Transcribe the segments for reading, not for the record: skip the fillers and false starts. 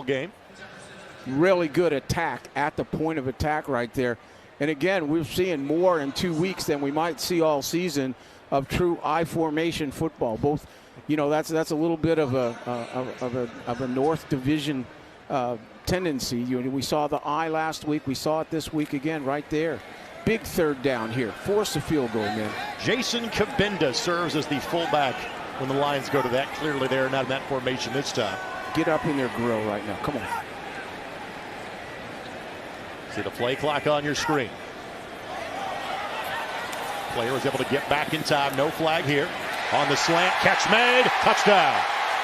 game. Really good attack at the point of attack right there. And again, we're seeing more in 2 weeks than we might see all season of true I formation football. Both, you know, that's a little bit of a North Division tendency. We saw the I last week. We saw it this week again right there. Big third down here. Force a field goal, man. Jason Kabinda serves as the fullback when the Lions go to that. Clearly they're not in that formation this time. Get up in their grill right now. Come on. See the play clock on your screen. Player was able to get back in time. No flag here. On the slant, catch made, touchdown.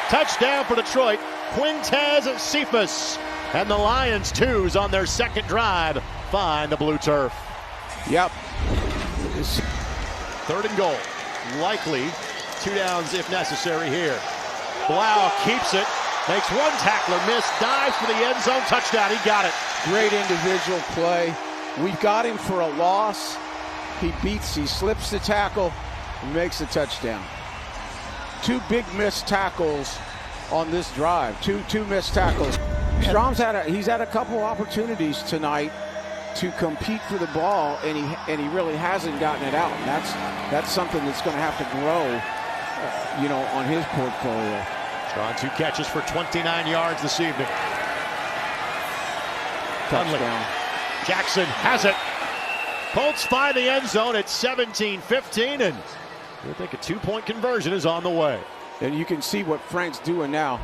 Touchdown for Detroit. Quintez Cephas. And the Lions, twos on their second drive, find the blue turf. Yep. Third and goal. Likely 2 downs if necessary here. Blau keeps it. Makes one tackler miss, dives for the end zone, touchdown. He got it. Great individual play. We've got him for a loss. He slips the tackle, and makes the touchdown. 2 big missed tackles on this drive. Two missed tackles. Strom's he's had a couple opportunities tonight to compete for the ball, and he really hasn't gotten it out. And that's something that's going to have to grow, on his portfolio. Strong 2 catches for 29 yards this evening. Touchdown. Jackson has it. Colts find the end zone at 17-15, and I think a 2-point conversion is on the way. And you can see what Frank's doing now.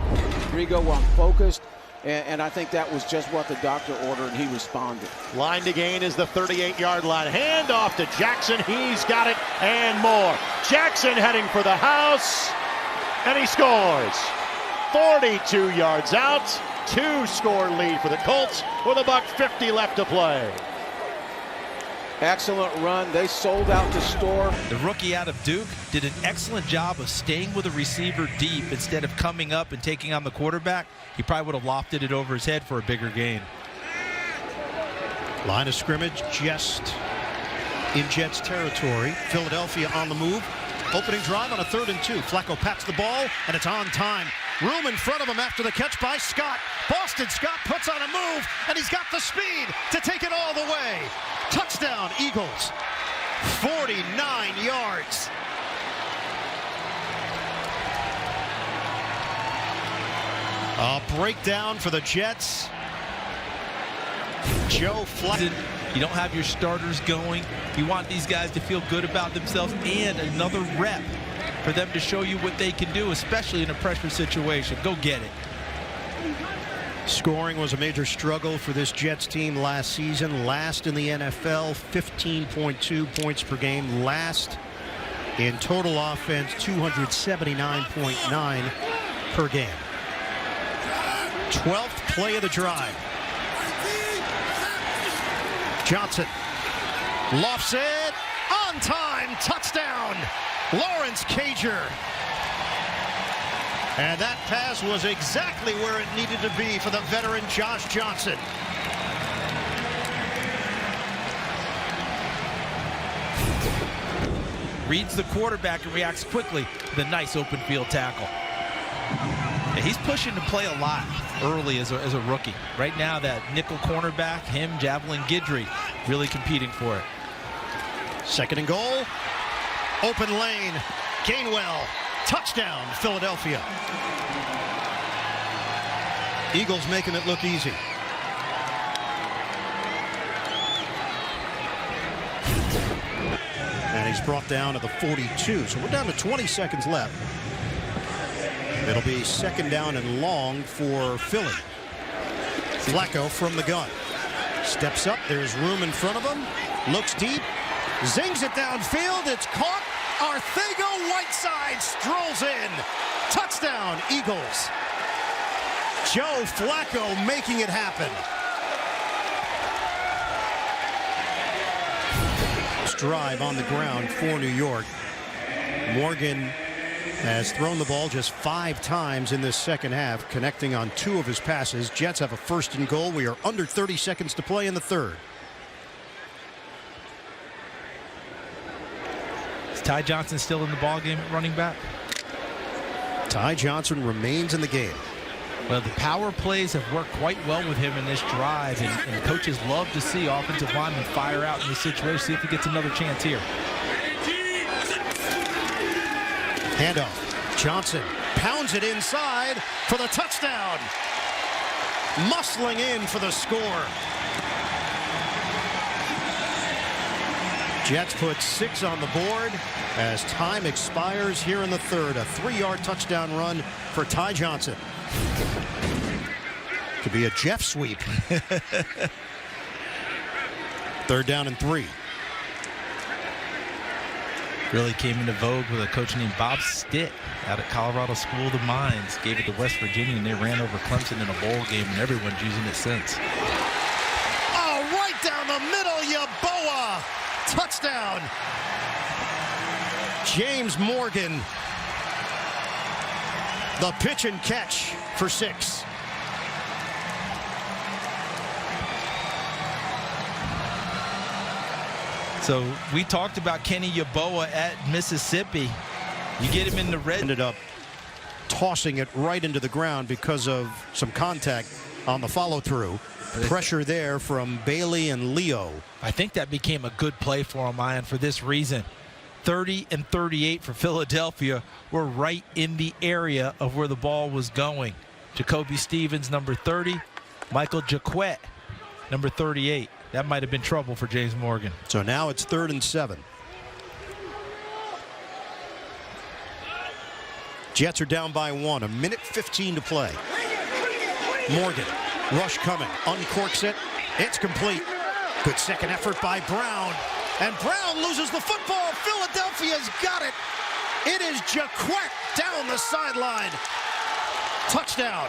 Rigo focused, and I think that was just what the doctor ordered, and he responded. Line to gain is the 38-yard line. Hand off to Jackson. He's got it and more. Jackson heading for the house, and he scores. 42 yards out. 2-score lead for the Colts with $1:50 left to play. Excellent run. They sold out the store. The rookie out of Duke did an excellent job of staying with a receiver deep instead of coming up and taking on the quarterback. He probably would have lofted it over his head for a bigger gain. Line of scrimmage just in Jets territory. Philadelphia on the move. Opening drive on a 3rd and 2. Flacco pats the ball, and it's on time. Room in front of him after the catch by Scott. Boston Scott puts on a move, and he's got the speed to take it all the way. Touchdown, Eagles. 49 yards. A breakdown for the Jets. Joe Flacco. You don't have your starters going. You want these guys to feel good about themselves, and another rep for them to show you what they can do, especially in a pressure situation. Go get it. Scoring was a major struggle for this Jets team last season. Last in the NFL, 15.2 points per game. Last in total offense, 279.9 per game. 12th play of the drive. Johnson lofts it, on time, touchdown, Lawrence Cager. And that pass was exactly where it needed to be for the veteran Josh Johnson. Reads the quarterback and reacts quickly with a nice open field tackle. Yeah, he's pushing to play a lot early as a rookie. Right now, that nickel cornerback, him, Javelin Guidry, really competing for it. 2nd and goal. Open lane. Gainwell. Touchdown, Philadelphia. Eagles making it look easy. And he's brought down to the 42. So we're down to 20 seconds left. It'll be 2nd down and long for Philly. Flacco from the gun. Steps up. There's room in front of him. Looks deep. Zings it downfield. It's caught. Arcega-Whiteside strolls in. Touchdown, Eagles. Joe Flacco making it happen. Drive on the ground for New York. Morgan has thrown the ball just 5 times in this second half, connecting on 2 of his passes. Jets have a 1st and goal. We are under 30 seconds to play in the 3rd. Is Ty Johnson still in the ball game at running back? Ty Johnson remains in the game. Well, the power plays have worked quite well with him in this drive, and coaches love to see offensive linemen fire out in this situation. See if he gets another chance here. Handoff. Johnson pounds it inside for the touchdown. Muscling in for the score. Jets put 6 on the board as time expires here in the third. A 3-yard touchdown run for Ty Johnson. Could be a Jeff sweep. 3rd down and 3. Really came into vogue with a coach named Bob Stitt out at Colorado School of the Mines. Gave it to West Virginia, and they ran over Clemson in a bowl game, and everyone's using it since. Oh, right down the middle, Yeboah! Touchdown! James Morgan. The pitch and catch for 6. So we talked about Kenny Yeboah at Mississippi. You get him in the red. Ended up tossing it right into the ground because of some contact on the follow-through. Pressure there from Bailey and Leo. I think that became a good play for him, Ian, for this reason. 30 and 38 for Philadelphia were right in the area of where the ball was going. Jacoby Stevens, number 30. Michael Jaquette, number 38. That might have been trouble for James Morgan. So now it's 3rd and 7. Jets are down by 1. 1:15 to play. Morgan, rush coming, uncorks it. It's complete. Good second effort by Brown. And Brown loses the football. Philadelphia's got it. It is Jaquette down the sideline. Touchdown.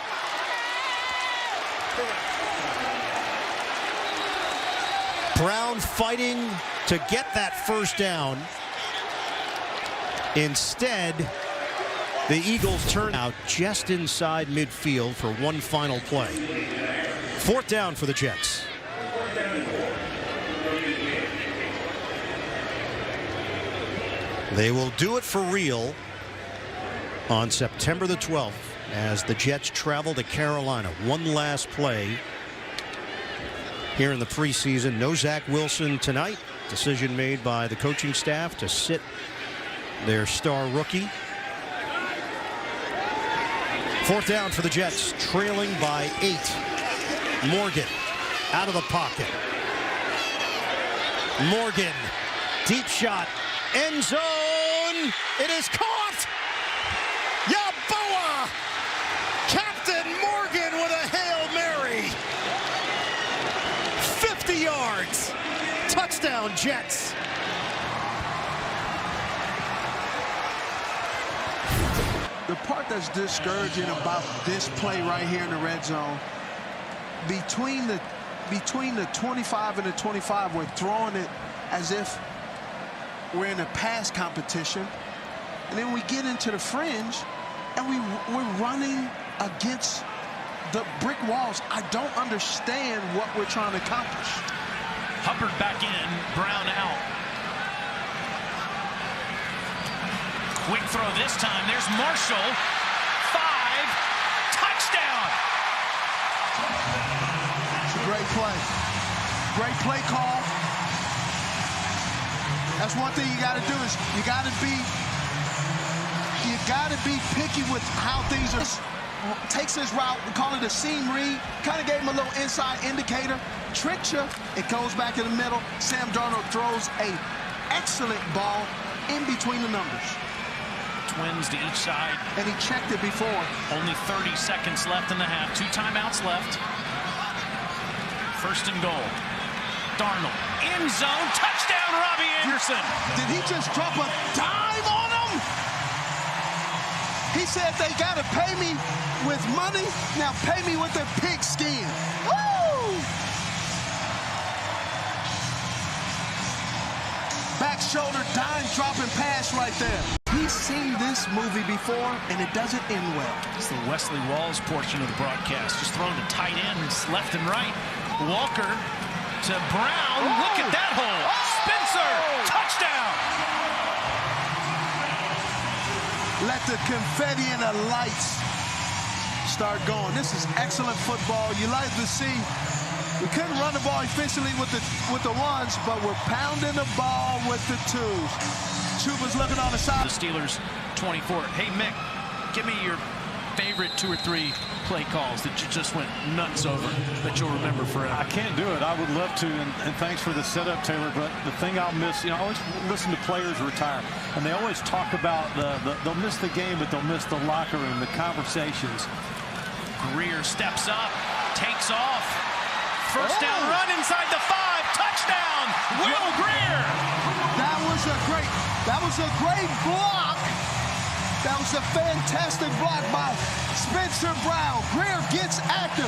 Brown fighting to get that first down. Instead, the Eagles turn out just inside midfield for one final play. 4th down for the Jets. They will do it for real on September the 12th as the Jets travel to Carolina. One last play here in the preseason. No Zach Wilson tonight. Decision made by the coaching staff to sit their star rookie. 4th down for the Jets, trailing by 8. Morgan out of the pocket. Morgan, deep shot, end zone. It is caught. Yeboah! Captain Morgan with a Hail Mary. 50 yards. Touchdown, Jets. The part that's discouraging about this play right here in the red zone, between the 25 and the 25, we're throwing it as if we're in a pass competition, and then we get into the fringe and we're running against the brick walls. I don't understand what we're trying to accomplish. Hubbard back in, Brown out. Quick throw this time. There's Marshall. 5. Touchdown. It's a great play. Great play call. That's one thing you got to do is you got to be picky with how things are. Takes his route, we call it a seam read. Kind of gave him a little inside indicator. Tricked you. It goes back in the middle. Sam Darnold throws a excellent ball in between the numbers. Twins to each side. And he checked it before. Only 30 seconds left in the half. 2 timeouts left. 1st and goal. Darnold. End zone. Touchdown, Robbie Anderson. Did he just drop a dime on him? He said they got to pay me with money. Now pay me with the pigskin. Woo! Back shoulder dime dropping pass right there. He's seen this movie before, and it doesn't end well. It's the Wesley Walls portion of the broadcast. Just throwing to tight ends left and right. Walker to Brown. Oh! Look at that hole. Spencer. Touchdown. Let the confetti and the lights start going. This is excellent football. You like to see. We couldn't run the ball efficiently with the ones, but we're pounding the ball with the twos. Chuba's looking on the side. The Steelers 24. Hey, Mick, give me your favorite 2 or 3 play calls that you just went nuts over that you'll remember forever. I can't do it. I would love to, and thanks for the setup, Taylor, but the thing I'll miss, I always listen to players retire, and they always talk about they'll miss the game, but they'll miss the locker room, the conversations. Greer steps up, takes off. First down run inside the 5. Touchdown, Will Greer. That was a great block. That was a fantastic block by Spencer Brown. Greer gets active,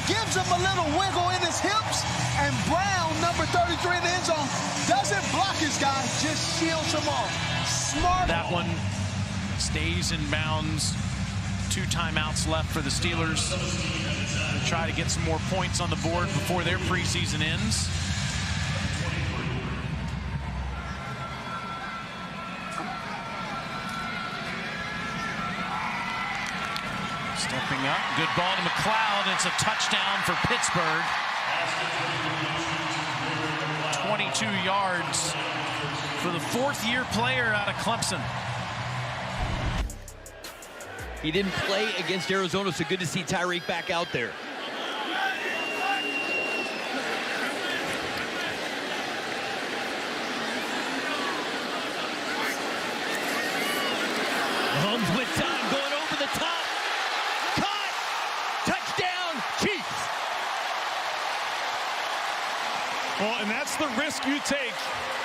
gives him a little wiggle in his hips, and Brown, number 33 in the end zone, doesn't block his guy, just shields him off. Smart. That one stays in bounds. 2 timeouts left for the Steelers to try to get some more points on the board before their preseason ends. Stepping up, good ball to McLeod. It's a touchdown for Pittsburgh. 22 yards for the 4th-year player out of Clemson. He didn't play against Arizona, so good to see Tyreek back out there. Mahomes with time, going over the top. Caught! Touchdown, Chiefs! Well, and that's the risk you take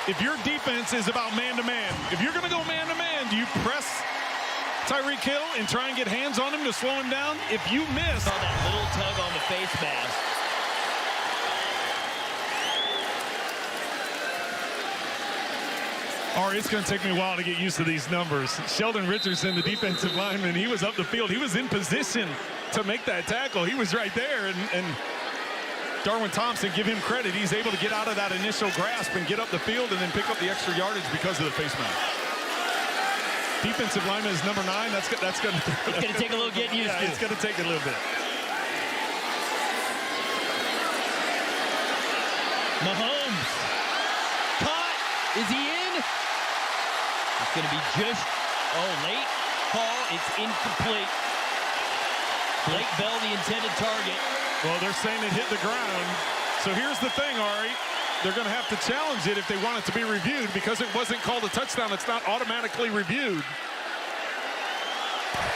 if your defense is about man-to-man. If you're going to go man-to-man, do you press Tyreek Hill and try and get hands on him to slow him down? If you miss on that little tug on the face mask. All right, it's going to take me a while to get used to these numbers. Sheldon Richardson, the defensive lineman, he was up the field. He was in position to make that tackle. He was right there, and Darwin Thompson, give him credit. He's able to get out of that initial grasp and get up the field and then pick up the extra yardage because of the face mask. Defensive lineman is number 9. That's going to take a little getting used to. It's going to take a little bit. Mahomes. Caught. Is he in? It's going to be just, late call. It's incomplete. Blake Bell, the intended target. Well, they're saying it hit the ground. So here's the thing, Ari. They're going to have to challenge it if they want it to be reviewed because it wasn't called a touchdown. It's not automatically reviewed.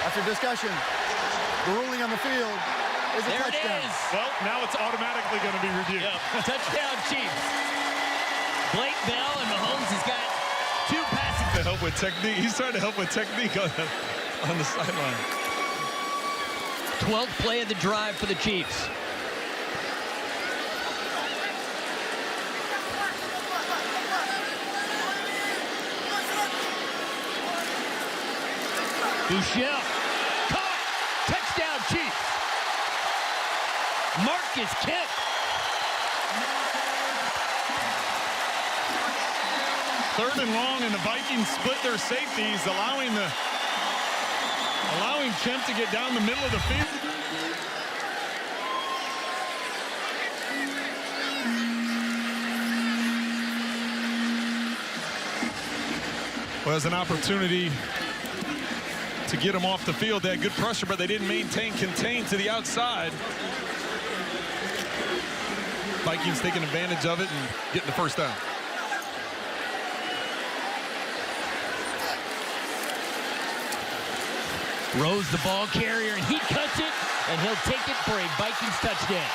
After discussion, the ruling on the field is a touchdown. It is. Well, now it's automatically going to be reviewed. Yep. Touchdown, Chiefs. Blake Bell and Mahomes has got 2 passing. To help with technique. He's trying to help with technique on the sideline. 12th play of the drive for the Chiefs. Bouchel. Caught. Touchdown, Chiefs. Marcus Kemp. Third and long, and the Vikings split their safeties, allowing Kemp to get down the middle of the field. Well, as an opportunity to get him off the field. They had good pressure, but they didn't contain to the outside. Vikings taking advantage of it and getting the first down. Rose, the ball carrier, and he cuts it, and he'll take it for a Vikings touchdown.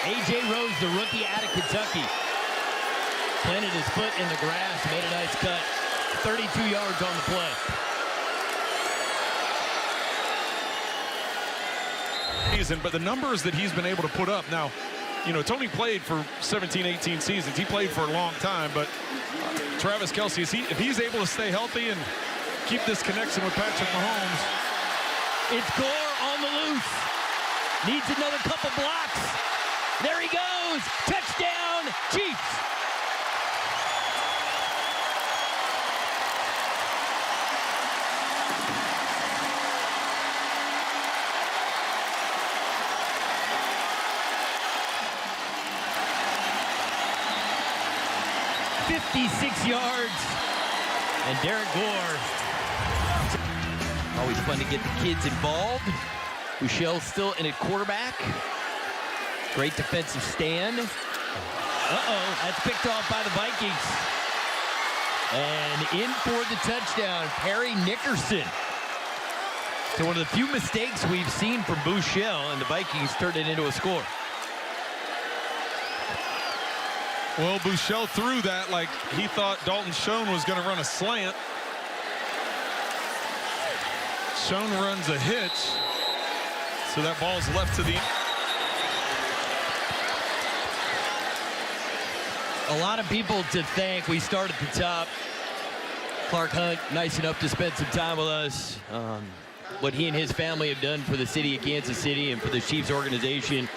A.J. Rose, the rookie out of Kentucky, planted his foot in the grass, made a nice cut. 32 yards on the play. But the numbers that he's been able to put up now, you know, Tony played for 17, 18 seasons. He played for a long time, but Travis Kelce, if he's able to stay healthy and keep this connection with Patrick Mahomes. It's Gore on the loose. Needs another couple blocks. There he goes. Touchdown, Chiefs. 56 yards. And Derek Gore. Always fun to get the kids involved. Bouchel's still in at quarterback. Great defensive stand. Uh-oh, that's picked off by the Vikings. And in for the touchdown, Perry Nickerson. So one of the few mistakes we've seen from Bouchel, and the Vikings turned it into a score. Well, Bouchel threw that like he thought Dalton Schoen was going to run a slant. Schoen runs a hitch, so that ball's left to the... A lot of people to thank. We start at the top. Clark Hunt, nice enough to spend some time with us. What he and his family have done for the city of Kansas City and for the Chiefs organization,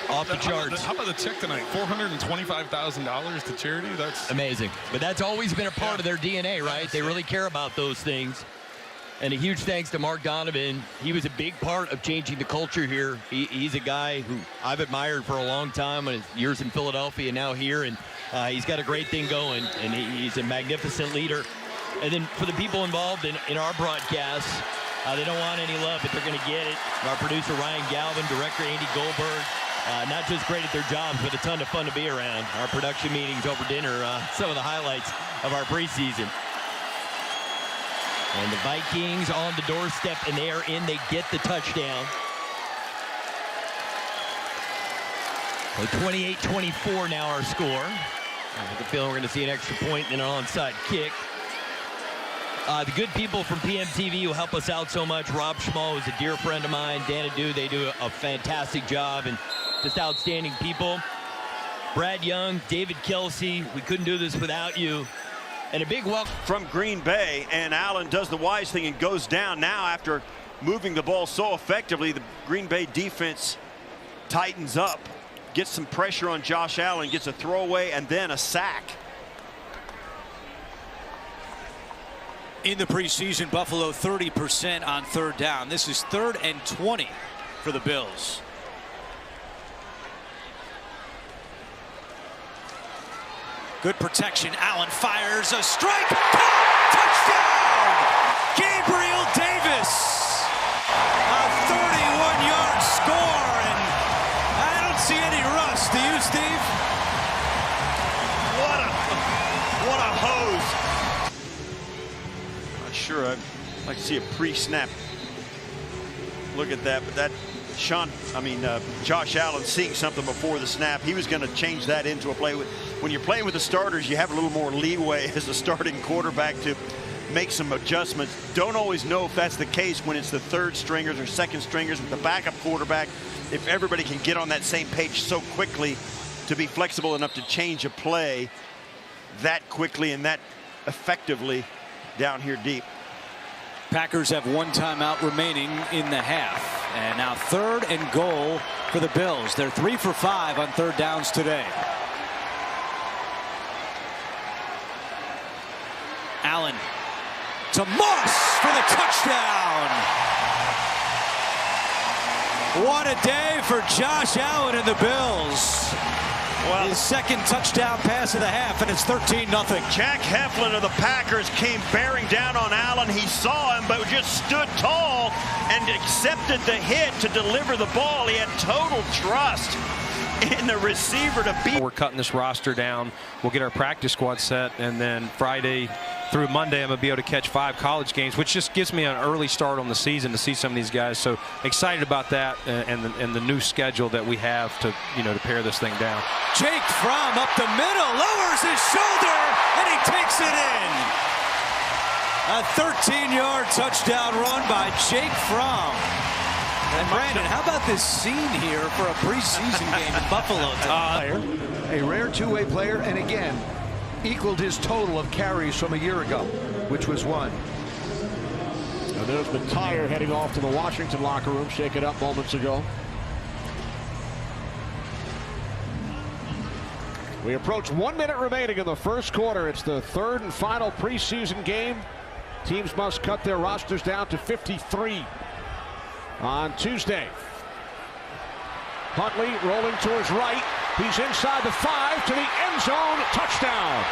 off the charts. How about the check tonight? $425,000 to charity? That's amazing. But that's always been a part of their DNA, right? They really care about those things. And a huge thanks to Mark Donovan. He was a big part of changing the culture here. He's a guy who I've admired for a long time, in his years in Philadelphia and now here. And he's got a great thing going, and he's a magnificent leader. And then for the people involved in our broadcasts, they don't want any love, but they're going to get it. Our producer, Ryan Galvin, director, Andy Goldberg, not just great at their jobs, but a ton of fun to be around. Our production meetings over dinner, some of the highlights of our preseason. And the Vikings on the doorstep, and they are in. They get the touchdown. So 28-24 now our score. I have a feeling we're going to see an extra point and an onside kick. The good people from PMTV who help us out so much. Rob Schmo is a dear friend of mine. Dan and Du, they do a fantastic job, and just outstanding people. Brad Young, David Kelsey, we couldn't do this without you. And a big welcome from Green Bay, and Allen does the wise thing and goes down now after moving the ball so effectively. The Green Bay defense tightens up, gets some pressure on Josh Allen, gets a throwaway and then a sack. In the preseason, Buffalo 30% on third down. This is 3rd and 20 for the Bills. Good protection. Allen fires a strike. Touchdown! Gabriel Davis. A 31-yard score, and I don't see any rust. Do you, Steve? What a hose. Not sure. I'd like to see a pre-snap look at that, but that Josh Allen seeing something before the snap. He was going to change that into a play. When you're playing with the starters, you have a little more leeway as a starting quarterback to make some adjustments. Don't always know if that's the case when it's the third stringers or second stringers with the backup quarterback. If everybody can get on that same page so quickly to be flexible enough to change a play that quickly and that effectively down here deep. Packers have one timeout remaining in the half. And now 3rd and goal for the Bills. They're 3 for 5 on third downs today. Allen to Moss for the touchdown. What a day for Josh Allen and the Bills. Well, his second touchdown pass of the half, and it's 13-0. Jack Heflin of the Packers came bearing down on Allen. He saw him, but just stood tall and accepted the hit to deliver the ball. He had total trust in the receiver to beat. We're cutting this roster down. We'll get our practice squad set, and then Friday through Monday, I'm going to be able to catch 5 college games, which just gives me an early start on the season to see some of these guys. So excited about that and the new schedule that we have to, to pare this thing down. Jake Fromm up the middle, lowers his shoulder, and he takes it in. A 13-yard touchdown run by Jake Fromm. And Brandon, how about this scene here for a preseason game in Buffalo? A rare two-way player, and again, equaled his total of carries from a year ago, which was 1. And there's McTire heading off to the Washington locker room, shaken up moments ago. We approach 1 minute remaining in the first quarter. It's the 3rd and final preseason game. Teams must cut their rosters down to 53 on Tuesday. Huntley rolling to his right. He's inside the 5 to the end zone. Touchdown.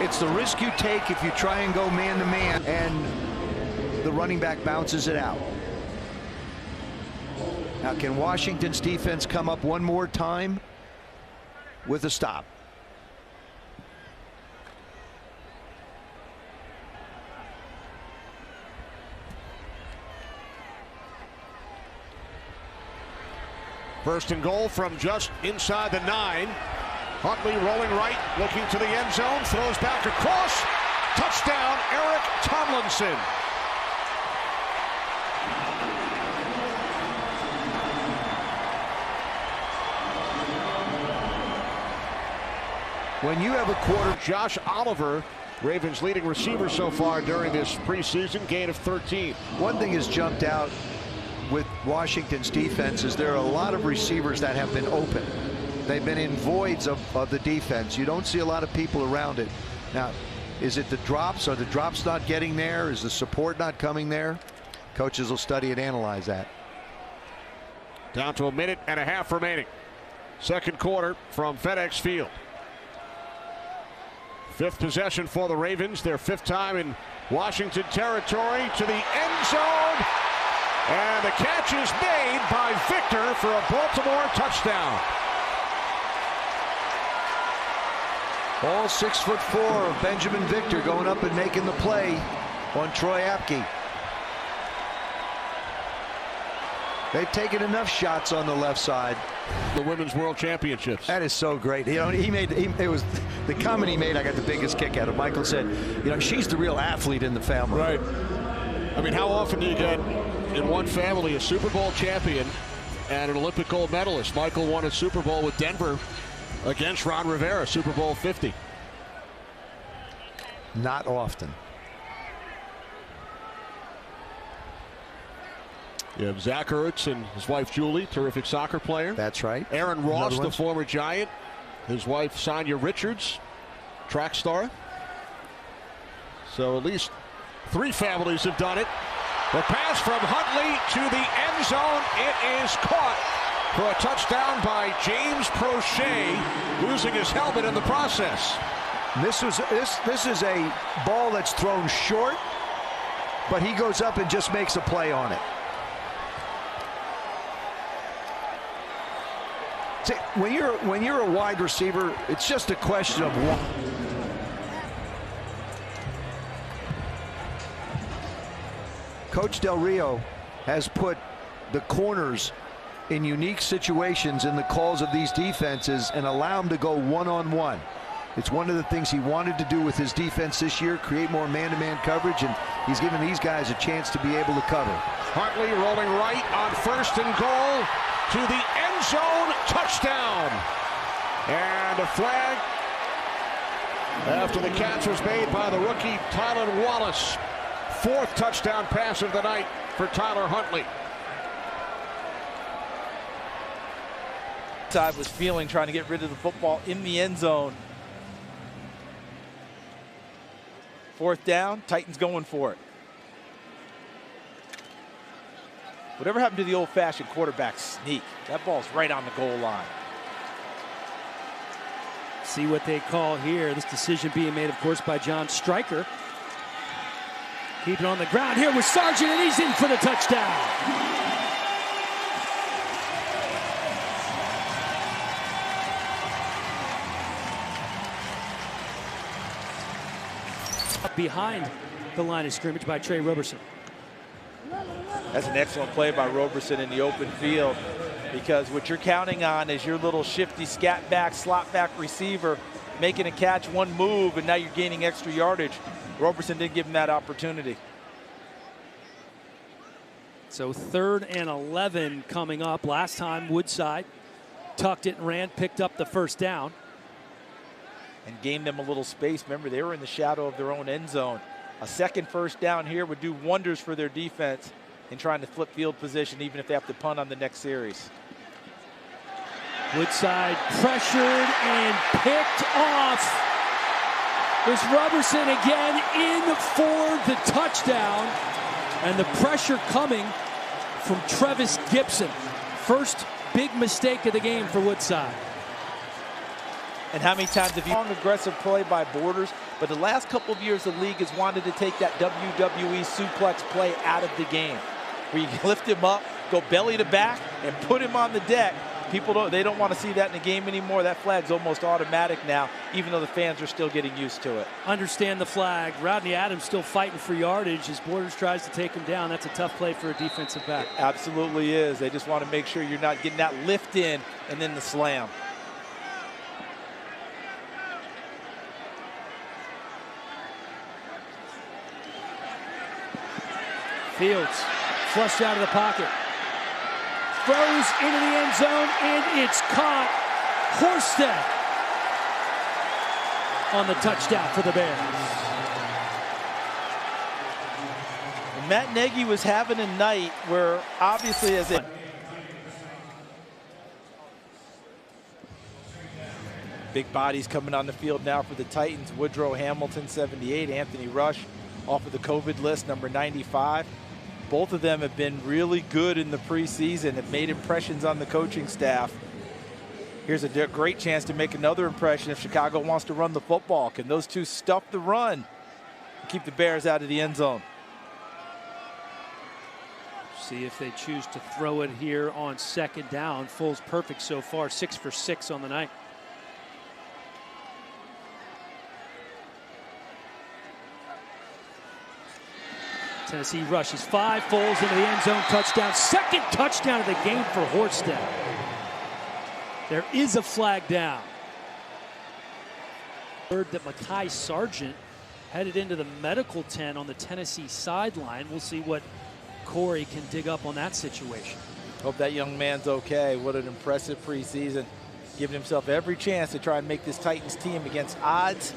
It's the risk you take if you try and go man-to-man, and the running back bounces it out. Now, can Washington's defense come up one more time with a stop? First and goal from just inside the 9. Huntley rolling right, looking to the end zone, throws back across. Touchdown, Eric Tomlinson. When you have a quarter, Josh Oliver, Ravens leading receiver so far during this preseason, gain of 13. One thing has jumped out with Washington's defense is there are a lot of receivers that have been open. They've been in voids of the defense. You don't see a lot of people around it. Now, is it the drops? Are the drops not getting there? Is the support not coming there? Coaches will study and analyze that. Down to a minute and a half remaining. Second quarter from FedEx Field. 5th possession for the Ravens, their 5th time in Washington territory, to the end zone. And the catch is made by Victor for a Baltimore touchdown. All 6'4" of Benjamin Victor going up and making the play on Troy Apke. They've taken enough shots on the left side. The Women's World Championships. That is so great. You know, it was the comment he made. I got the biggest kick out of. Michael said, you know, she's the real athlete in the family. Right. I mean, how often do you get in one family a Super Bowl champion and an Olympic gold medalist? Michael won a Super Bowl with Denver against Ron Rivera, Super Bowl 50. Not often. You have Zach Ertz and his wife Julie, terrific soccer player. That's right. Aaron Ross, the former Giant. His wife Sonia Richards, track star. So at least 3 families have done it. The pass from Huntley to the end zone. It is caught for a touchdown by James Prochet, losing his helmet in the process. This is a ball that's thrown short, but he goes up and just makes a play on it. See, when you're a wide receiver, it's just a question of what. Coach Del Rio has put the corners in unique situations in the calls of these defenses and allow them to go one-on-one. It's one of the things he wanted to do with his defense this year, create more man-to-man coverage, and he's given these guys a chance to be able to cover. Huntley rolling right on 1st and goal to the end zone, touchdown. And a flag after the catch was made by the rookie Tyler Wallace. 4th touchdown pass of the night for Tyler Huntley. I was feeling trying to get rid of the football in the end zone. 4th down, Titans going for it. Whatever happened to the old-fashioned quarterback sneak? That ball's right on the goal line. See what they call here. This decision being made, of course, by John Stryker. Keep it on the ground here with Sargent, and he's in for the touchdown. Behind the line of scrimmage by Trey Roberson. That's an excellent play by Roberson in the open field, because what you're counting on is your little shifty scat back, slot back receiver making a catch, one move, and now you're gaining extra yardage. Roberson didn't give him that opportunity. So 3rd and 11 coming up. Last time Woodside tucked it and ran, picked up the 1st down. And gained them a little space. Remember, they were in the shadow of their own end zone. A second 1st down here would do wonders for their defense in trying to flip field position, even if they have to punt on the next series. Woodside pressured and picked off. There's Robertson again in for the touchdown. And the pressure coming from Trevis Gibson. First big mistake of the game for Woodside. And how many times have you long aggressive play by Borders, but the last couple of years the league has wanted to take that WWE suplex play out of the game, where you lift him up, go belly to back, and put him on the deck. People don't want to see that in the game anymore. That flag's almost automatic now, even though the fans are still getting used to it. Understand the flag. Rodney Adams still fighting for yardage as Borders tries to take him down. That's a tough play for a defensive back. It absolutely is. They just want to make sure you're not getting that lift in and then the slam. Fields flushed out of the pocket. Throws into the end zone, and it's caught. Horsted on the touchdown for the Bears. And Matt Nagy was having a night where obviously as a big bodies coming on the field now for the Titans. Woodrow Hamilton, 78. Anthony Rush off of the COVID list, number 95. Both of them have been really good in the preseason, have made impressions on the coaching staff. Here's a great chance to make another impression if Chicago wants to run the football. Can those two stuff the run and keep the Bears out of the end zone? See if they choose to throw it here on second down. Foles perfect so far, 6 for 6 on the night. Tennessee rushes 5, Foles into the end zone, touchdown. Second touchdown of the game for Horsted. There is a flag down. Heard that Mekhi Sargent headed into the medical tent on the Tennessee sideline. We'll see what Corey can dig up on that situation. Hope that young man's okay. What an impressive preseason. Giving himself every chance to try and make this Titans team against odds.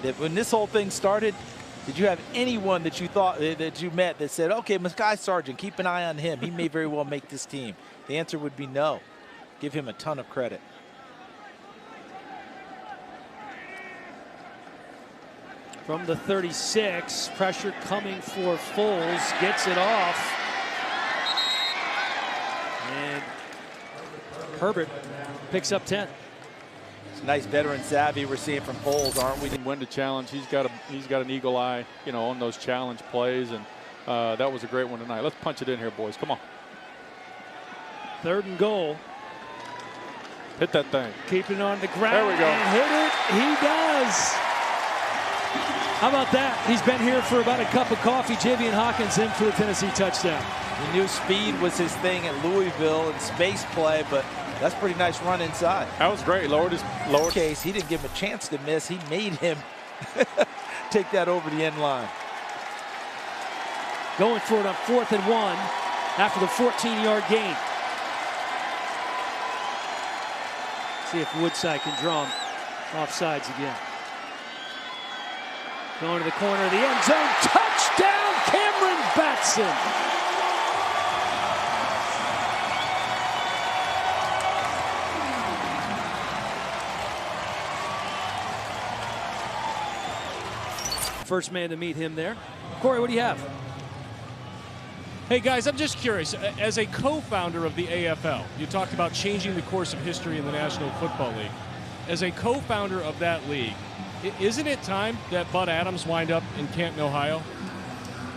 That when this whole thing started, did you have anyone that you thought that you met that said, okay, Mekhi Sargent, keep an eye on him. He may very well make this team. The answer would be no. Give him a ton of credit. From the 36, pressure coming for Foles, gets it off. And Herbert picks up 10. It's nice veteran savvy we're seeing from Foles, aren't we? Win the challenge. He's got an eagle eye, on those challenge plays, and that was a great one tonight. Let's punch it in here, boys. Come on. 3rd and goal. Hit that thing. Keeping on the ground. There we go. And hit it. He does. How about that? He's been here for about a cup of coffee. Javian Hawkins in for the Tennessee touchdown. We knew speed was his thing at Louisville and space play, but that's a pretty nice run inside. That was great. Lowered case. He didn't give him a chance to miss. He made him take that over the end line. Going for it on 4th and 1 after the 14-yard gain. See if Woodside can draw him offsides again. Going to the corner of the end zone. Touchdown, Cameron Batson. First man to meet him there. Corey, what do you have? Hey guys, I'm just curious, as a co-founder of the AFL, you talked about changing the course of history in the National Football League. As a co-founder of that league, isn't it time that Bud Adams wind up in Canton, Ohio?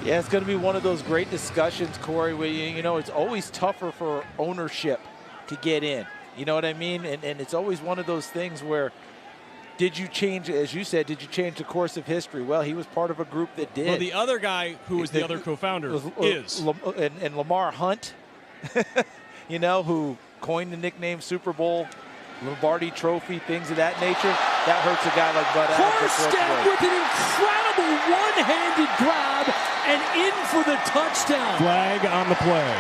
Yeah, it's going to be one of those great discussions, Corey, where, it's always tougher for ownership to get in. You know what I mean? And it's always one of those things where, did you change, as you said, did you change the course of history? Well, he was part of a group that did. Well, the other guy who was the other co-founder is. And Lamar Hunt, who coined the nickname Super Bowl, Lombardi Trophy, things of that nature. That hurts a guy like Bud Adams. Horsted with an incredible one-handed grab and in for the touchdown. Flag on the play.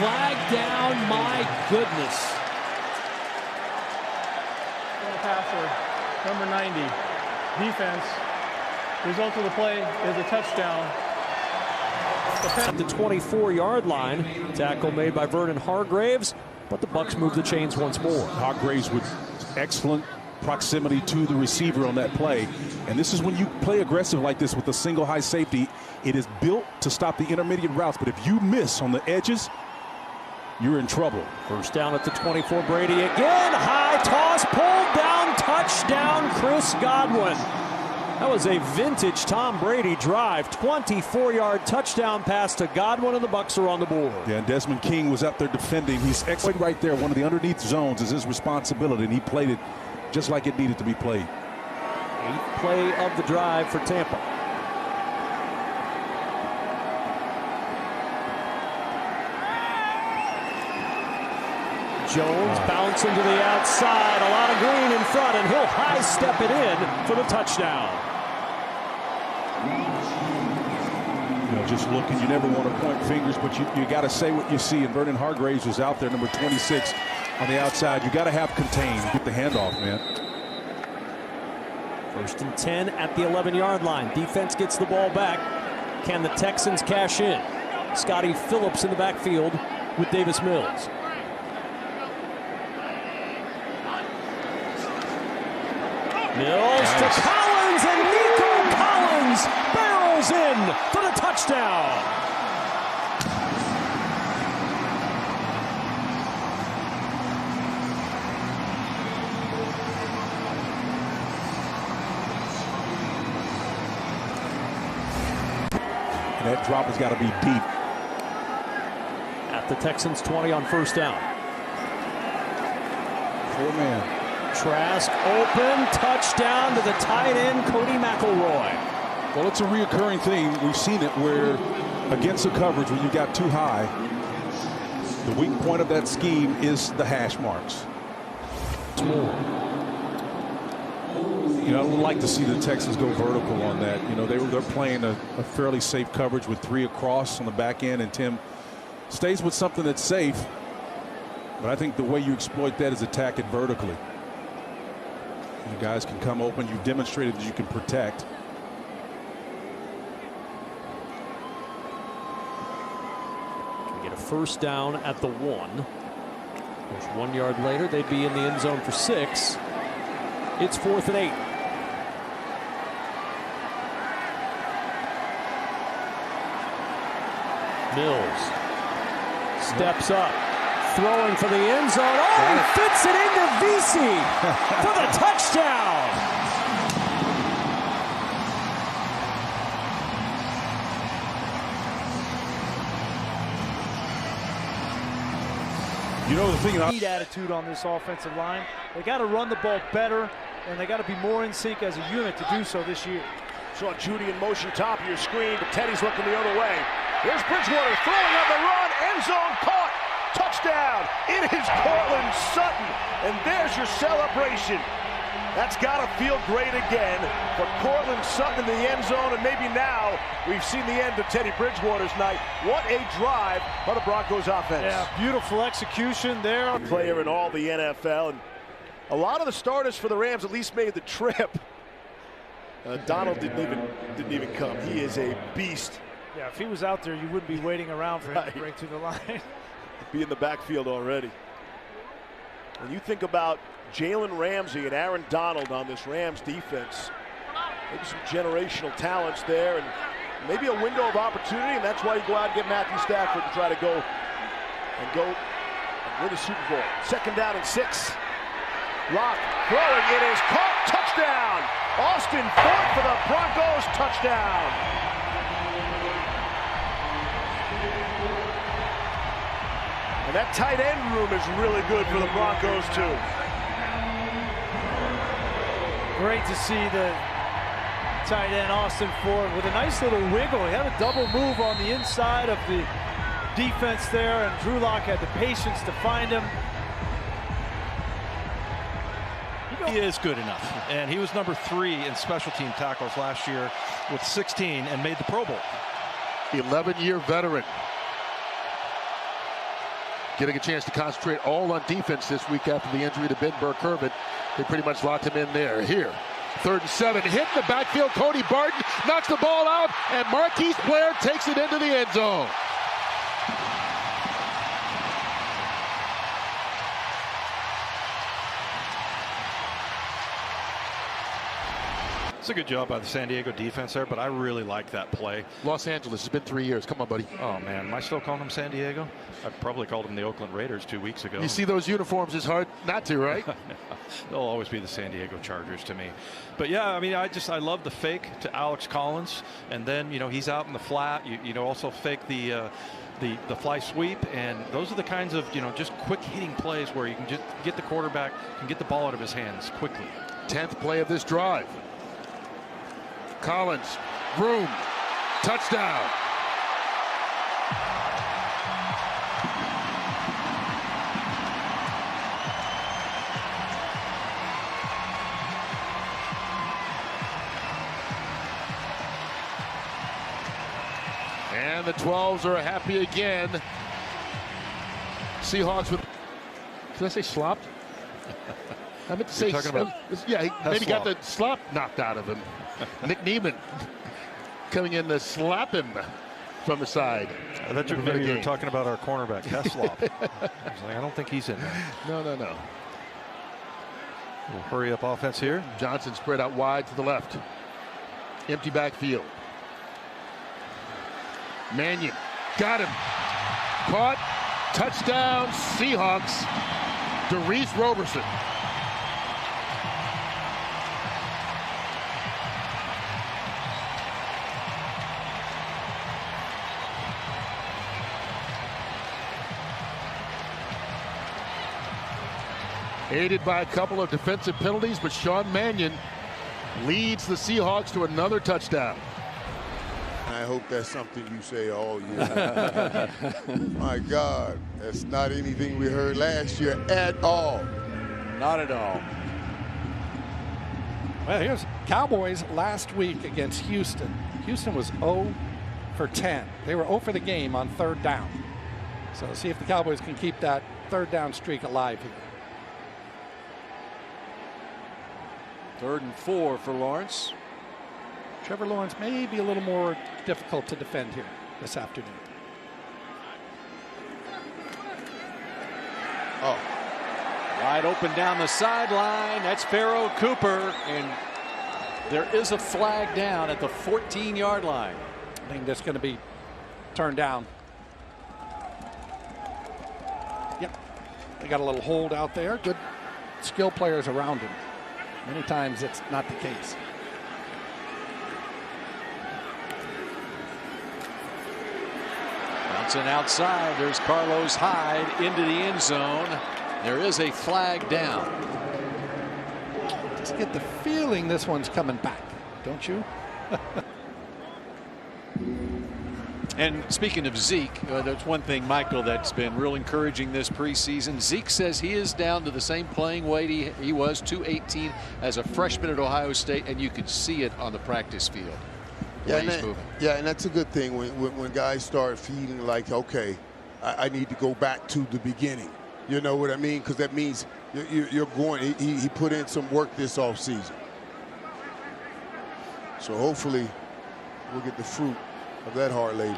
Flag down, my goodness. Passer, number 90, defense. Result of the play is a touchdown. At the 24-yard line, tackle made by Vernon Hargraves, but the Bucs move the chains once more. Hargraves with excellent proximity to the receiver on that play. And this is when you play aggressive like this with a single high safety. It is built to stop the intermediate routes, but if you miss on the edges, you're in trouble. First down at the 24. Brady again. High toss, pulled down, touchdown, Chris Godwin. That was a vintage Tom Brady drive. 24-yard touchdown pass to Godwin, and the Bucs are on the board. Yeah, and Desmond King was out there defending. He's excellent right there. One of the underneath zones is his responsibility, and he played it just like it needed to be played. 8th play of the drive for Tampa. Jones bouncing to the outside. A lot of green in front, and he'll high step it in for the touchdown. You know, just looking, you never want to point fingers, but you got to say what you see. And Vernon Hargraves was out there, number 26 on the outside. You got to have contained. Get the handoff, man. 1st and 10 at the 11-yard line. Defense gets the ball back. Can the Texans cash in? Scotty Phillips in the backfield with Davis Mills. Mills to Collins, and Nico Collins barrels in for the touchdown. And that drop has got to be deep. At the Texans 20 on 1st down. 4-man. Trask open, touchdown to the tight end, Cody McElroy. Well, it's a reoccurring thing. We've seen it where against the coverage, when you got too high, the weak point of that scheme is the hash marks. You know, I would like to see the Texans go vertical on that. You know, they're playing a fairly safe coverage with 3 across on the back end, and Tim stays with something that's safe. But I think the way you exploit that is attack it vertically. You guys can come open. You've demonstrated that you can protect. Can get a 1st down at the 1. There's 1 yard later. They'd be in the end zone for 6. It's 4th and 8. Mills steps up. Throwing for the end zone. Oh, he fits it into Vesey for the touchdown. You know the thing about attitude on this offensive line. They got to run the ball better, and they got to be more in sync as a unit to do so this year. Saw Judy in motion, top of your screen, but Teddy's looking the other way. Here's Bridgewater throwing on the run, end zone caught. Touchdown! It is Cortland Sutton, and there's your celebration. That's got to feel great again for Cortland Sutton in the end zone, and maybe now we've seen the end of Teddy Bridgewater's night. What a drive by the Broncos offense. Yeah, beautiful execution there. Player in all the NFL, and a lot of the starters for the Rams at least made the trip. Donald didn't even come. He is a beast. Yeah, if he was out there, you wouldn't be waiting around for him to break through the line. Be in the backfield already. When you think about Jalen Ramsey and Aaron Donald on this Rams defense, maybe some generational talents there, and maybe a window of opportunity, and that's why you go out and get Matthew Stafford and try to go and win the Super Bowl. 2nd down and 6. Locke throwing, it is caught, touchdown! Austin Fort for the Broncos, touchdown! And that tight end room is really good for the Broncos, too. Great to see the tight end Austin Ford with a nice little wiggle. He had a double move on the inside of the defense there, and Drew Lock had the patience to find him. He is good enough, and he was number 3 in special team tackles last year with 16 and made the Pro Bowl. 11-year veteran. Getting a chance to concentrate all on defense this week after the injury to Ben Burke-Herbert. They pretty much locked him in there. Here, 3rd and 7, hit in the backfield. Cody Barton knocks the ball out, and Marquise Blair takes it into the end zone. It's a good job by the San Diego defense there, but I really like that play. Los Angeles, it's been 3 years. Come on, buddy. Oh, man. Am I still calling them San Diego? I probably called them the Oakland Raiders 2 weeks ago. You see those uniforms, it's hard not to, right? They'll always be the San Diego Chargers to me. But, yeah, I mean, I love the fake to Alex Collins. And then, you know, he's out in the flat. You know, also fake the fly sweep, and those are the kinds of, you know, just quick hitting plays where you can just get the quarterback and get the ball out of his hands quickly. 10th play of this drive. Collins, room, touchdown. And the 12s are happy again. Seahawks with, did I say slopped? I meant to say, yeah, he maybe got the slop knocked out of him. Nick Neiman coming in to slap him from the side. I thought maybe you were talking about our cornerback, Heslop. I was like, I don't think he's in there. No. We'll hurry up offense here. Johnson spread out wide to the left. Empty backfield. Mannion got him. Caught. Touchdown Seahawks. DeReese Roberson. Aided by a couple of defensive penalties, but Sean Mannion leads the Seahawks to another touchdown. I hope that's something you say all year. My God, that's not anything we heard last year at all. Not at all. Well, here's Cowboys last week against Houston. Houston was 0 for 10. They were 0 for the game on 3rd down. So see if the Cowboys can keep that 3rd down streak alive here. 3rd and 4 for Lawrence. Trevor Lawrence may be a little more difficult to defend here this afternoon. Oh. Wide open down the sideline. That's Pharaoh Cooper. And there is a flag down at the 14-yard line. I think that's going to be turned down. Yep. They got a little hold out there. Good skill players around him. Many times it's not the case. Bouncing outside. There's Carlos Hyde into the end zone. There is a flag down. Just get the feeling this one's coming back, don't you? And speaking of Zeke, that's one thing, Michael, that's been real encouraging this preseason. Zeke says he is down to the same playing weight he was, 218, as a freshman at Ohio State, and you could see it on the practice field. Yeah, and that's a good thing when guys start feeling like, okay, I need to go back to the beginning. You know what I mean? Because that means you're going. He put in some work this offseason. So hopefully we'll get the fruit of that hard labor.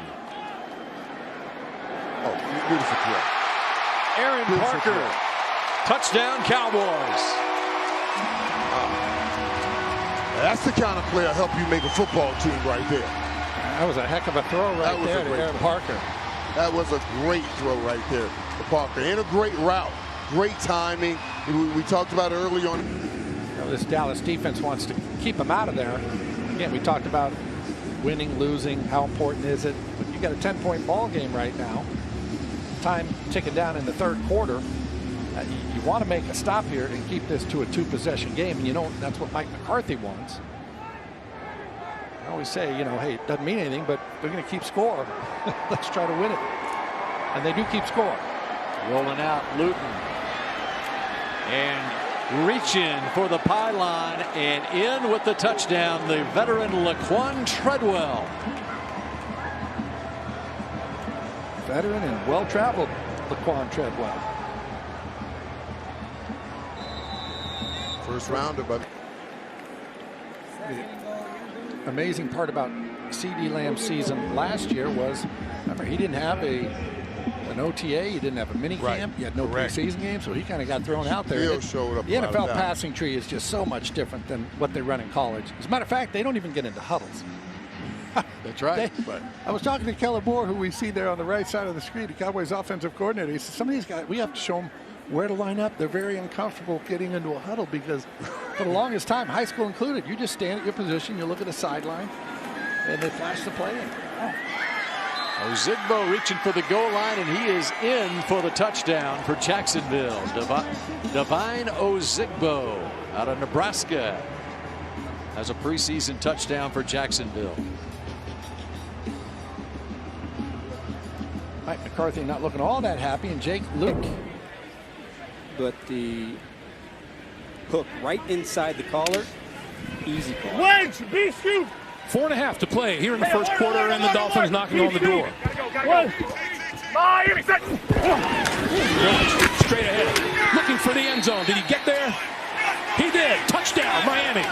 Oh, beautiful play. Aaron Parker, touchdown Cowboys. That's the kind of play that'll help you make a football team right there. That was a heck of a throw right there to Aaron Parker. That was a great throw right there to Parker. And a great route. Great timing. We talked about it early on. You know, this Dallas defense wants to keep him out of there. Again, we talked about winning, losing, how important is it? But you got a 10-point ball game right now. Time ticking down in the 3rd quarter. You want to make a stop here and keep this to a 2-possession game. And you know that's what Mike McCarthy wants. I always say, you know, hey, it doesn't mean anything, but they're going to keep score. Let's try to win it. And they do keep score. Rolling out Luton. And reaching for the pylon and in with the touchdown, the veteran Laquan Treadwell. Veteran and well-traveled Laquan Treadwell. First rounder, but the amazing part about CeeDee Lamb's season last year was, remember, he didn't have a an OTA. You didn't have a mini camp. You had no preseason game, so he kind of got thrown out there. Bill showed up The a lot of NFL times. passing tree is just so much different than what they run in college. As a matter of fact, they don't even get into huddles. That's right. I was talking to Kellen Moore, who we see there on the right side of the screen, the Cowboys offensive coordinator. He said, some of these guys, we have to show them where to line up. They're very uncomfortable getting into a huddle because for the longest time, high school included, you just stand at your position, you look at the sideline, and they flash the play in. Ozigbo reaching for the goal line, and he is in for the touchdown for Jacksonville. Divine Ozigbo out of Nebraska has a preseason touchdown for Jacksonville. Mike McCarthy not looking all that happy, and Jake Luke. But the hook right inside the collar, easy call. Wedge, be scoop. 4.5 to play here in the first quarter, and the Dolphins knocking on the door. Straight ahead, looking for the end zone. Did he get there? He did. Touchdown, Miami.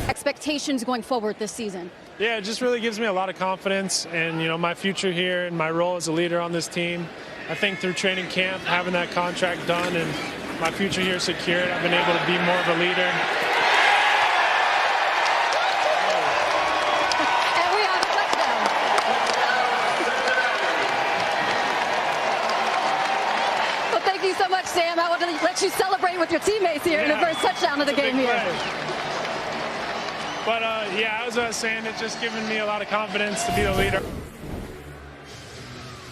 Expectations going forward this season? Yeah, it just really gives me a lot of confidence, and my future here and my role as a leader on this team. I think through training camp, having that contract done and my future here secured, I've been able to be more of a leader. And we have a touchdown. Well, thank you so much, Sam. I want to let you celebrate with your teammates here in the first touchdown of the game here. But yeah, as I was saying, it's just given me a lot of confidence to be the leader.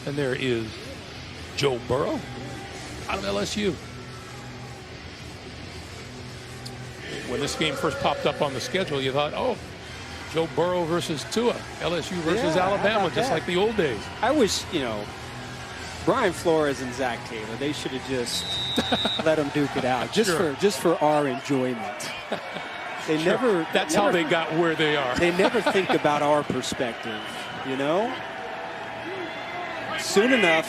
And there is Joe Burrow out of LSU. When this game first popped up on the schedule, you thought, oh, Joe Burrow versus Tua, LSU versus Alabama, just like the old days. I wish, Brian Flores and Zach Taylor, they should have just let them duke it out, just for our enjoyment. They never. That's how they got where they are. They never think about our perspective, Soon enough.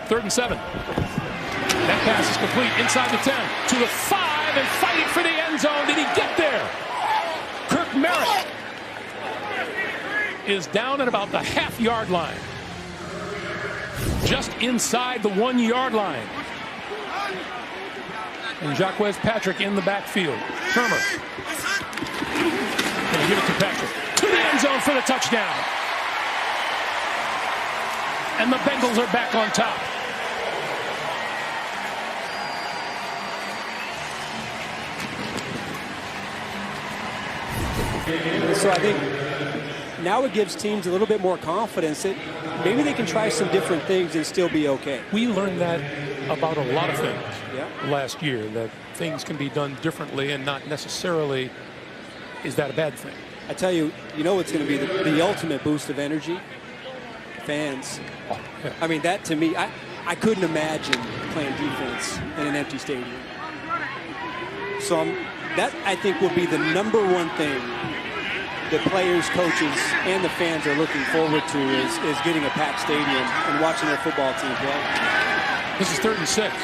3rd and 7. That pass is complete inside the 10 to the 5 and fighting for the end zone. Did he get there? Kirk Merritt is down at about the half-yard line, just inside the 1-yard line. And Jacquez Patrick in the backfield. Shermer. Gonna give it to Patrick. To the end zone for the touchdown. And the Bengals are back on top. So I think now it gives teams a little bit more confidence that maybe they can try some different things and still be okay. We learned that about a lot of things last year, that things can be done differently and not necessarily is that a bad thing. I tell you, what's going to be the ultimate boost of energy? Fans. Oh, yeah. I mean, that to me, I couldn't imagine playing defense in an empty stadium. So that, I think, will be the number one thing the players, coaches, and the fans are looking forward to is getting a packed stadium and watching their football team play. This is 3rd and 6.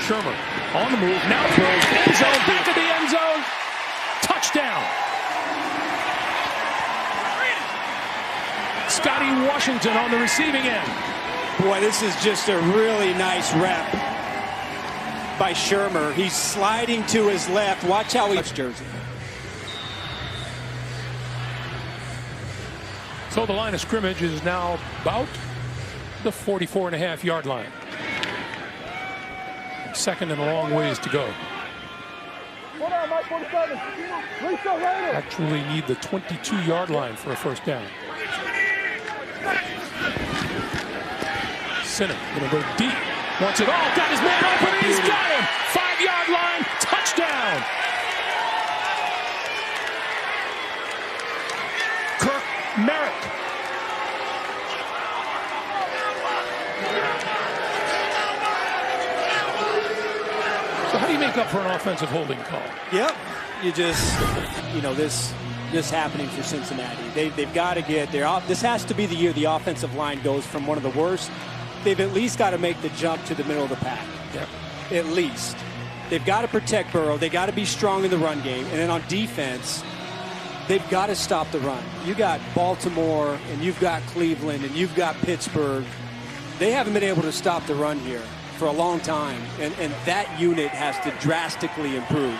Shermer on the move. Now throws. End zone. Back to the end zone. Touchdown. Scotty Washington on the receiving end. Boy, this is just a really nice rep by Shermer. He's sliding to his left. Watch how he's jersey. So the line of scrimmage is now about the 44.5-yard line. 2nd and a long ways to go. Actually need the 22-yard line for a first down. Sinner going to go deep. Wants it all. Got his man open. He's got him. 5-yard line. Touchdown. Kirk Merritt. So how do you make up for an offensive holding call? Yep. You just, this happening for Cincinnati. They've got to get there. This has to be the year the offensive line goes from one of the worst. They've at least got to make the jump to the middle of the pack. Yep. At least. they've got to protect Burrow. They got to be strong in the run game. And then on defense, they've got to stop the run. You got Baltimore, and you've got Cleveland, and you've got Pittsburgh. They haven't been able to stop the run here for a long time, and that unit has to drastically improve.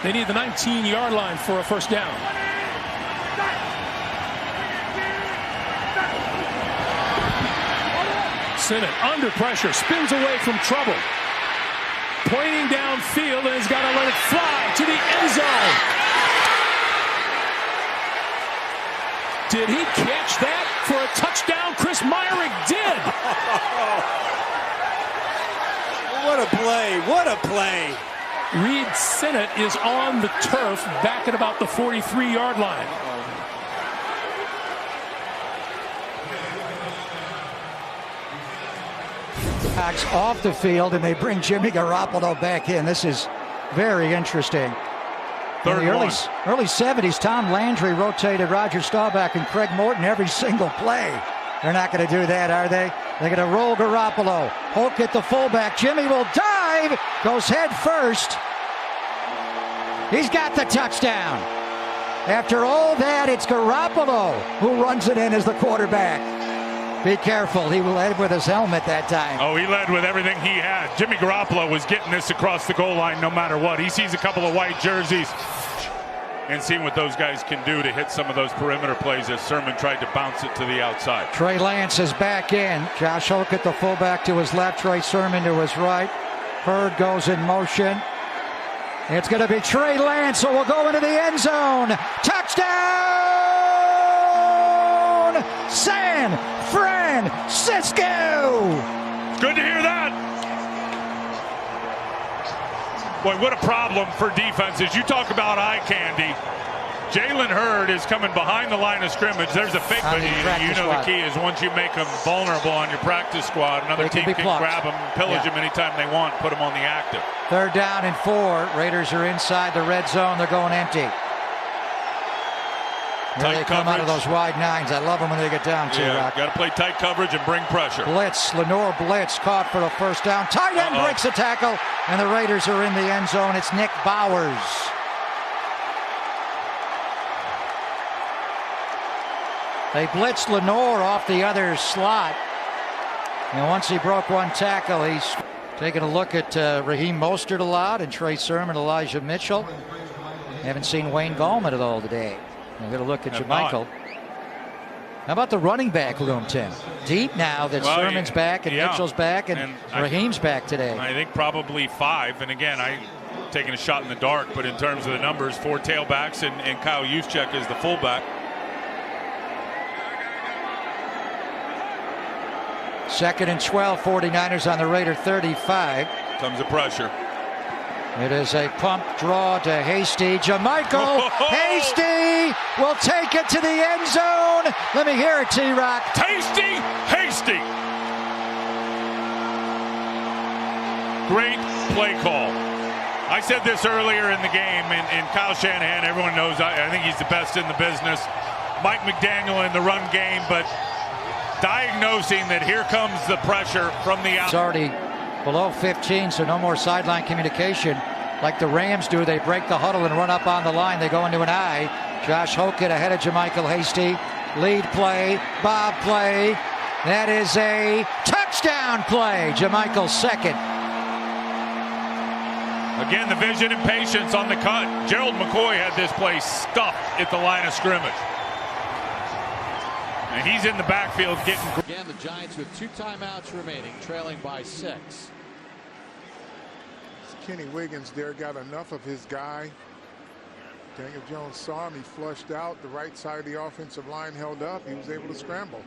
They need the 19-yard line for a first down. Sinnott under pressure, spins away from trouble. Pointing downfield, and he's got to let it fly to the end zone. Did he catch that for a touchdown? Chris Myrick did. What a play. What a play. Reed Sinnott is on the turf back at about the 43-yard line. Backs off the field, and they bring Jimmy Garoppolo back in. This is very interesting. In the early 70s, Tom Landry rotated Roger Staubach and Craig Morton every single play. They're not going to do that, are they? They're going to roll Garoppolo. Hoke at the fullback. Jimmy will dive. Goes head first. He's got the touchdown. After all that, it's Garoppolo who runs it in as the quarterback. Be careful. He led with his helmet that time. Oh, he led with everything he had. Jimmy Garoppolo was getting this across the goal line no matter what. He sees a couple of white jerseys and seeing what those guys can do to hit some of those perimeter plays as Sermon tried to bounce it to the outside. Trey Lance is back in. Josh Hoke at the fullback to his left. Trey Sermon to his right. Hurd goes in motion. It's going to be Trey Lance, so we'll go into the end zone. Touchdown! San Francisco! It's good to hear that. Boy, what a problem for defenses. You talk about eye candy. Jalen Hurd is coming behind the line of scrimmage. There's a fake, but you know the key is once you make them vulnerable on your practice squad, another team can grab them, pillage them anytime they want, put them on the active. 3rd down and 4. Raiders are inside the red zone. They're going empty. Here they come out of those wide nines. I love them when they get down to Rock. Got to play tight coverage and bring pressure. Blitz, Lenore blitz, caught for the first down. Tight end breaks a tackle, and the Raiders are in the end zone. It's Nick Bowers. They blitzed Lenore off the other slot. And once he broke one tackle, he's taking a look at Raheem Mostert a lot and Trey Sermon, Elijah Mitchell. Haven't seen Wayne Gallman at all today. I'm going to look at Jermichael. How about the running back room, Tim? Deep now that Sermon's back and Mitchell's back and Raheem's back today. I think probably 5. And again, I'm taking a shot in the dark, but in terms of the numbers, 4 tailbacks and Kyle Juszczyk is the fullback. 2nd and 12, 49ers on the Raider 35. Comes the pressure. It is a pump draw to Hasty. Jermichael Hasty will take it to the end zone. Let me hear it, T-Rock. Hasty. Great play call. I said this earlier in the game, and Kyle Shanahan, everyone knows, I think he's the best in the business. Mike McDaniel in the run game, but diagnosing that here comes the pressure from the outside. It's already below 15, so no more sideline communication like the Rams do. They break the huddle and run up on the line. They go into an eye. Josh Hoke ahead of Jermichael Hasty. Lead play, Bob play. That is a touchdown play. Jermichael's second. Again, the vision and patience on the cut. Gerald McCoy had this play stuffed at the line of scrimmage. And he's in the backfield getting... Again, the Giants with 2 timeouts remaining, trailing by 6. Kenny Wiggins there got enough of his guy. Daniel Jones saw him. He flushed out. The right side of the offensive line held up. He was able to scramble.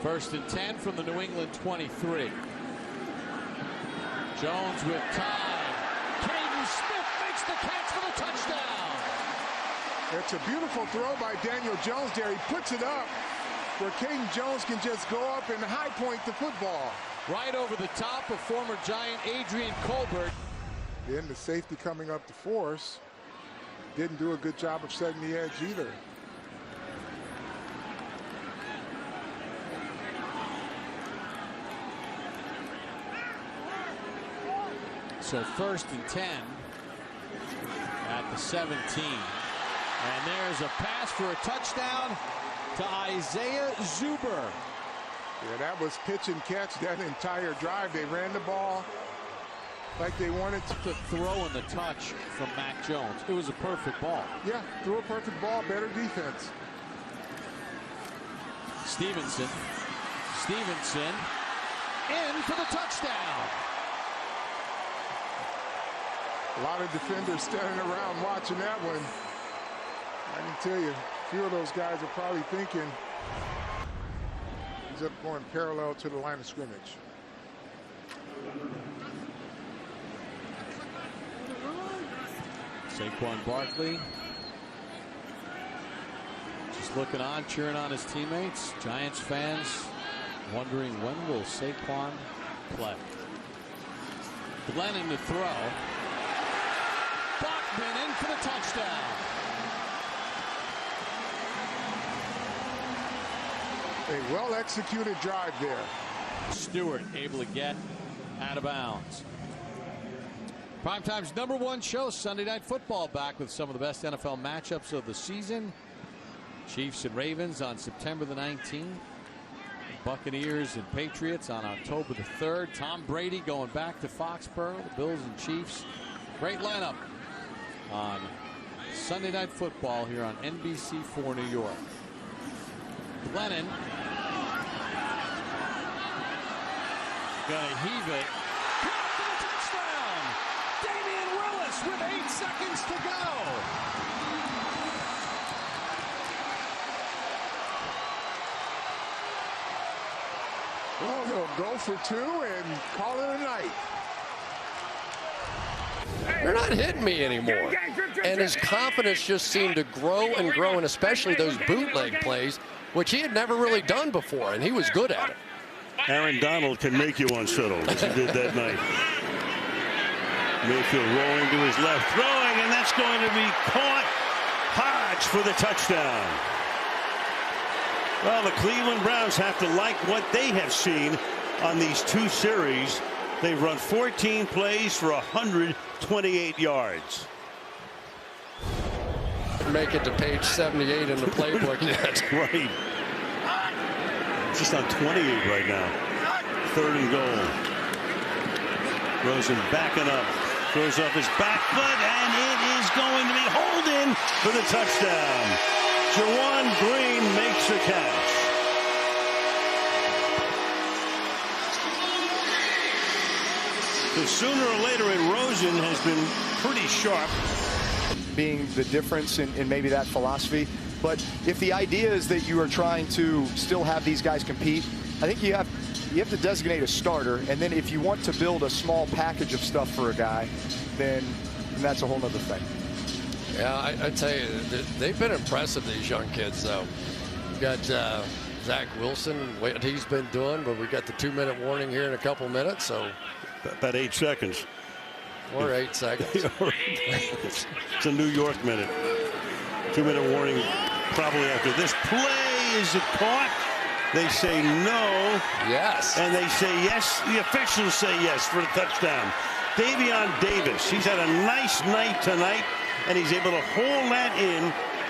First and 10 from the New England 23. Jones with time. Caden Smith makes the catch for the touchdown. It's a beautiful throw by Daniel Jones there. He puts it up where Caden Jones can just go up and high point the football. Right over the top of former Giant Adrian Colbert. Then the safety coming up to force didn't do a good job of setting the edge either. So 1st and 10 at the 17. And there's a pass for a touchdown to Isaiah Zuber. Yeah, that was pitch and catch that entire drive. They ran the ball like they wanted to. The throw and the touch from Mac Jones. It was a perfect ball. Yeah, threw a perfect ball, better defense. Stevenson in for the touchdown. A lot of defenders standing around watching that one. I can tell you, a few of those guys are probably thinking he's up going parallel to the line of scrimmage. Saquon Barkley just looking on, cheering on his teammates. Giants fans wondering when will Saquon play. Glennon to throw. Bachman in for the touchdown. A well-executed drive there. Stewart able to get out of bounds. Primetime's #1 show, Sunday Night Football, back with some of the best NFL matchups of the season. Chiefs and Ravens on September the 19th. Buccaneers and Patriots on October the 3rd. Tom Brady going back to Foxborough. The Bills and Chiefs. Great lineup on Sunday Night Football here on NBC4 New York. Glennon gonna heave it. Caught for the touchdown. Damian Willis with 8 seconds to go. Well, they'll go for 2 and call it a night. They're not hitting me anymore. And his confidence just seemed to grow and grow, and especially those bootleg plays, which he had never really done before, and he was good at it. Aaron Donald can make you unsettled, as he did that night. Mayfield rolling to his left, throwing, and that's going to be caught. Hodge for the touchdown. Well, the Cleveland Browns have to like what they have seen on these 2 series. They've run 14 plays for 128 yards. Make it to page 78 in the playbook yet. Right. Just on 28 right now. 3rd and goal. Rosen backing up. Throws off his back foot, and it is going to be Holden for the touchdown. Jawan Green makes the catch. So sooner or later, and Rosen has been pretty sharp. Being the difference in maybe that philosophy. But if the idea is that you are trying to still have these guys compete, I think you have to designate a starter. And then if you want to build a small package of stuff for a guy, then that's a whole other thing. Yeah, I tell you, they've been impressive, these young kids, though. We've got Zach Wilson, what he's been doing, but we've got the 2-minute warning here in a couple minutes. So about 8 seconds. Or 8 seconds. It's a New York minute. 2-minute warning probably after this play. Is it caught? They say no. Yes. And they say yes. The officials say yes for the touchdown. Davion Davis, he's had a nice night tonight, and he's able to hold that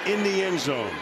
in the end zone.